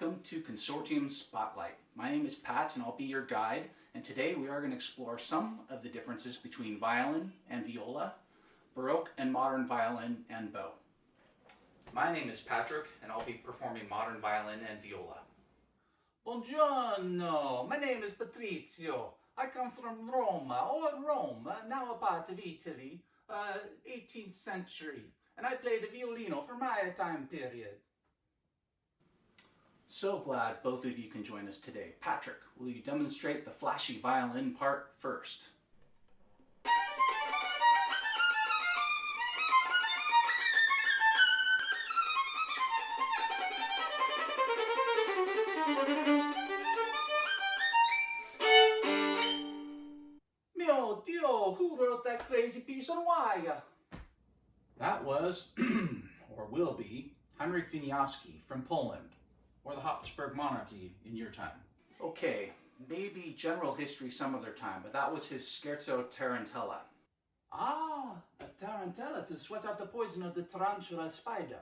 Welcome to Consortium Spotlight. My name is Pat and I'll be your guide, and today we are going to explore some of the differences between violin and viola, baroque and modern violin and bow. My name is Patrick and I'll be performing modern violin and viola. Buongiorno, my name is Patrizio. I come from Rome, now a part of Italy, 18th century, and I played the violino for my time period. So glad both of you can join us today. Patrick, will you demonstrate the flashy violin part first? Mio Dio, who wrote that crazy piece on wire? That was, or will be, Henryk Wieniawski from Poland, or the Habsburg monarchy in your time. Okay, maybe general history some other time, but that was his Scherzo Tarantella. Ah, a tarantella to sweat out the poison of the tarantula spider.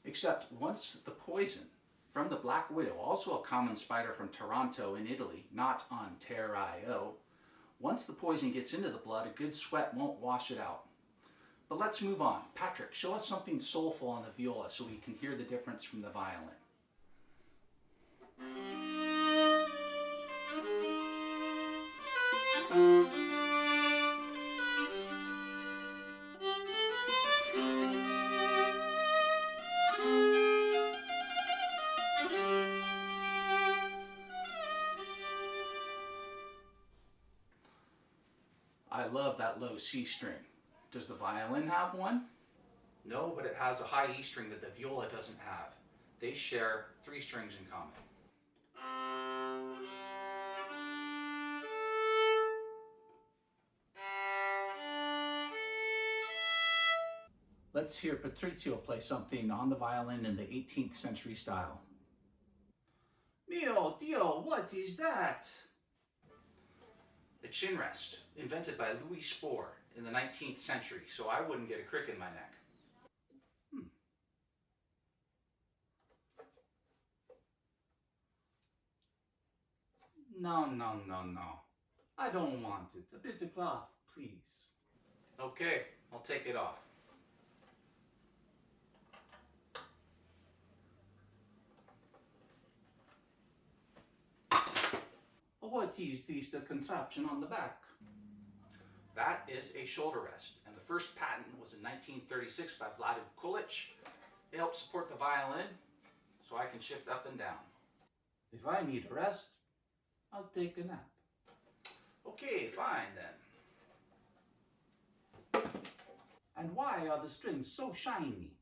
Except once the poison from the Black Widow, also a common spider from Taranto in Italy, not Ontario, once the poison gets into the blood, a good sweat won't wash it out. But let's move on. Patrick, show us something soulful on the viola so we can hear the difference from the violin. I love that low C string. Does the violin have one? No, but it has a high E string that the viola doesn't have. They share 3 strings in common. Let's hear Patrizio play something on the violin in the 18th century style. Mio Dio, what is that? The chin rest, invented by Louis Spohr in the 19th century, so I wouldn't get a crick in my neck. No. I don't want it. A bit of cloth, please. Okay, I'll take it off. What is this contraption on the back? That is a shoulder rest, and the first patent was in 1936 by Vlado Kulic. It helps support the violin so I can shift up and down. If I need a rest, I'll take a nap. Okay, fine then. And why are the strings so shiny?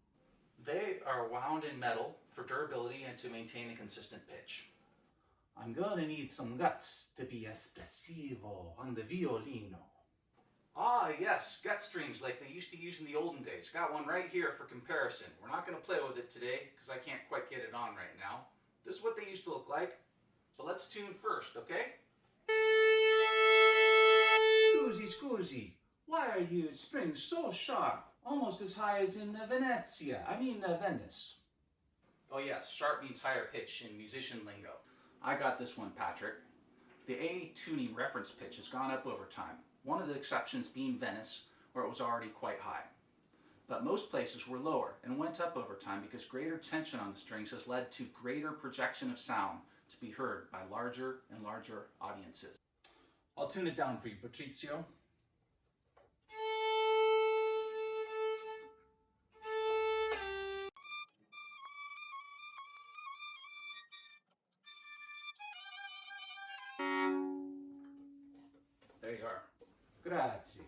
They are wound in metal for durability and to maintain a consistent pitch. I'm gonna need some guts to be espressivo on the violino. Ah, yes, gut strings like they used to use in the olden days. Got one right here for comparison. We're not going to play with it today because I can't quite get it on right now. This is what they used to look like. So let's tune first, okay? Scusi, why are your strings so sharp? Almost as high as in Venice. Oh yes, sharp means higher pitch in musician lingo. I got this one, Patrick. The A tuning reference pitch has gone up over time. One of the exceptions being Venice, where it was already quite high. But most places were lower and went up over time because greater tension on the strings has led to greater projection of sound to be heard by larger and larger audiences. I'll tune it down for you, Patrizio. There you are. Grazie.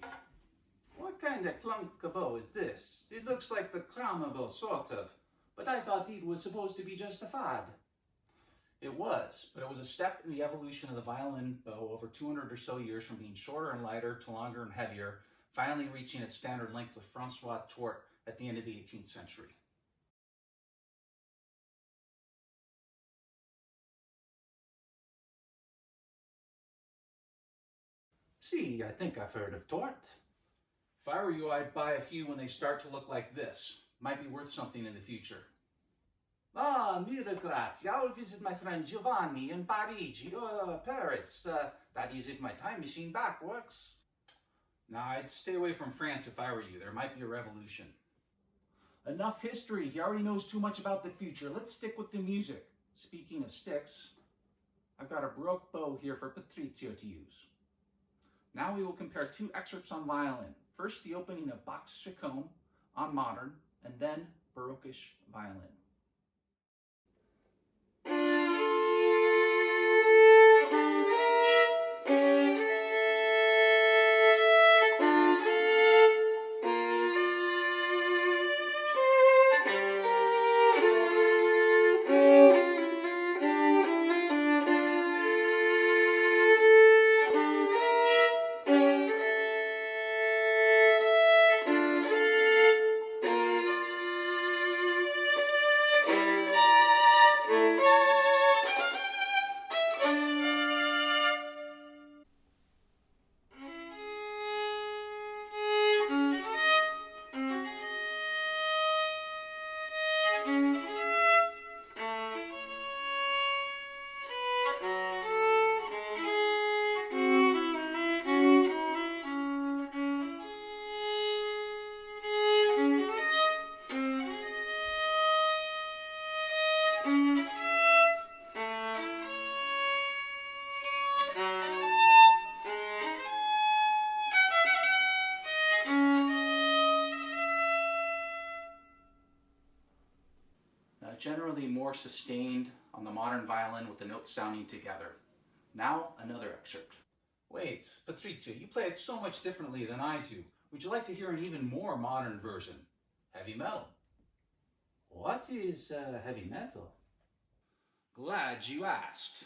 What kind of clunk bow is this? It looks like the bow, sort of, but I thought it was supposed to be just a fad. It was, but it was a step in the evolution of the violin bow over 200 or so years from being shorter and lighter to longer and heavier, finally reaching its standard length with Francois Tort at the end of the 18th century. See, I think I've heard of Tort. If I were you, I'd buy a few when they start to look like this. Might be worth something in the future. Ah, mille grazie. I will visit my friend Giovanni in Parigi, Paris. That is if my time machine back works. Nah, I'd stay away from France if I were you. There might be a revolution. Enough history. He already knows too much about the future. Let's stick with the music. Speaking of sticks, I've got a baroque bow here for Patrizio to use. Now we will compare two excerpts on violin. First, the opening of Bach's Chaconne on modern, and then baroque-ish violin. Generally more sustained on the modern violin with the notes sounding together. Now, another excerpt. Wait, Patrizio, you play it so much differently than I do. Would you like to hear an even more modern version? Heavy metal. What is heavy metal? Glad you asked.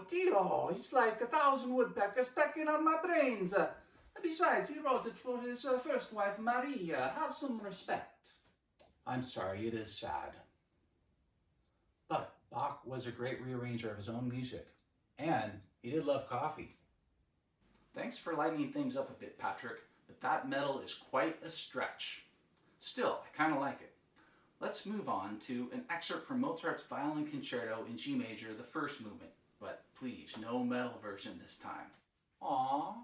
Dio, it's like 1,000 woodpeckers pecking on my brains. Besides, he wrote it for his first wife, Maria. Have some respect. I'm sorry, it is sad. But Bach was a great rearranger of his own music, and he did love coffee. Thanks for lightening things up a bit, Patrick, but that metal is quite a stretch. Still, I kind of like it. Let's move on to an excerpt from Mozart's Violin Concerto in G major, the first movement. But please, no metal version this time. Aww.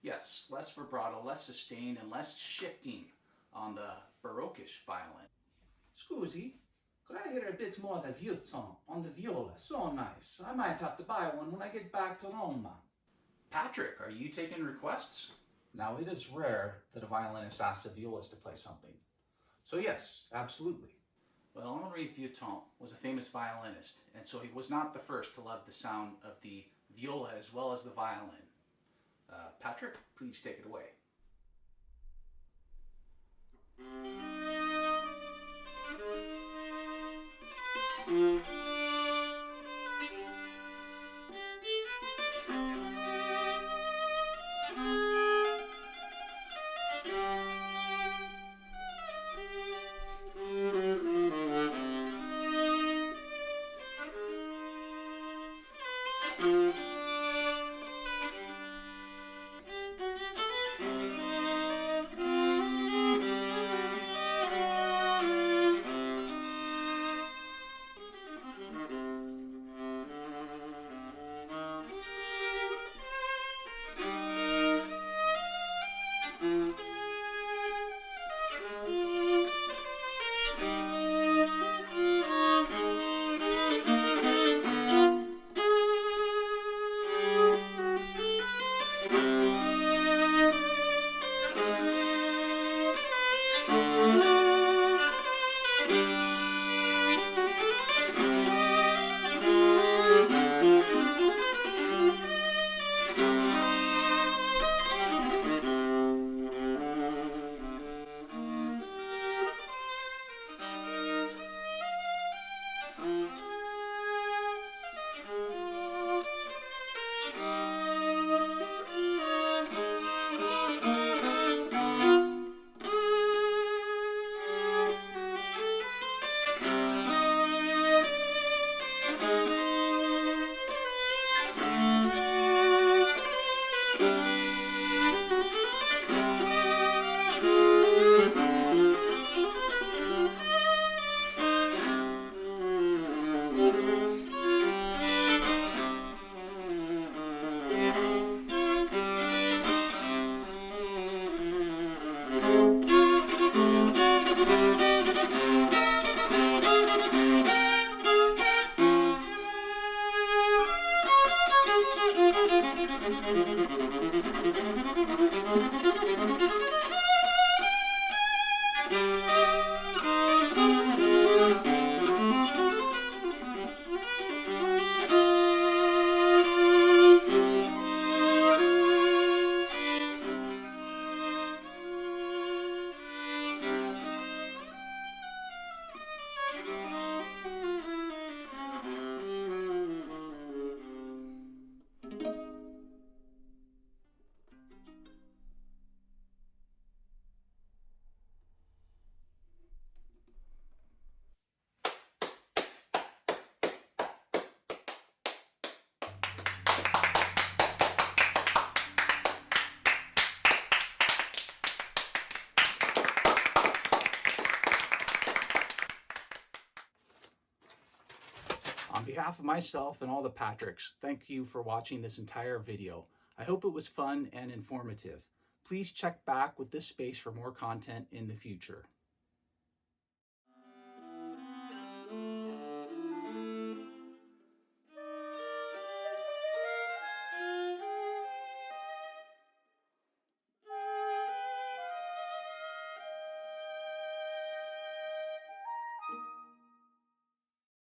Yes, less vibrato, less sustained, and less shifting on the baroque-ish violin. Scusi, could I hear a bit more of the violon on the viola? So nice. I might have to buy one when I get back to Roma. Patrick, are you taking requests? Now, it is rare that a violinist asks a violist to play something. So yes, absolutely. Well, Henri Vieuxtemps was a famous violinist, and so he was not the first to love the sound of the viola as well as the violin. Patrick, please take it away. On behalf of myself and all the Patricks, thank you for watching this entire video. I hope it was fun and informative. Please check back with this space for more content in the future.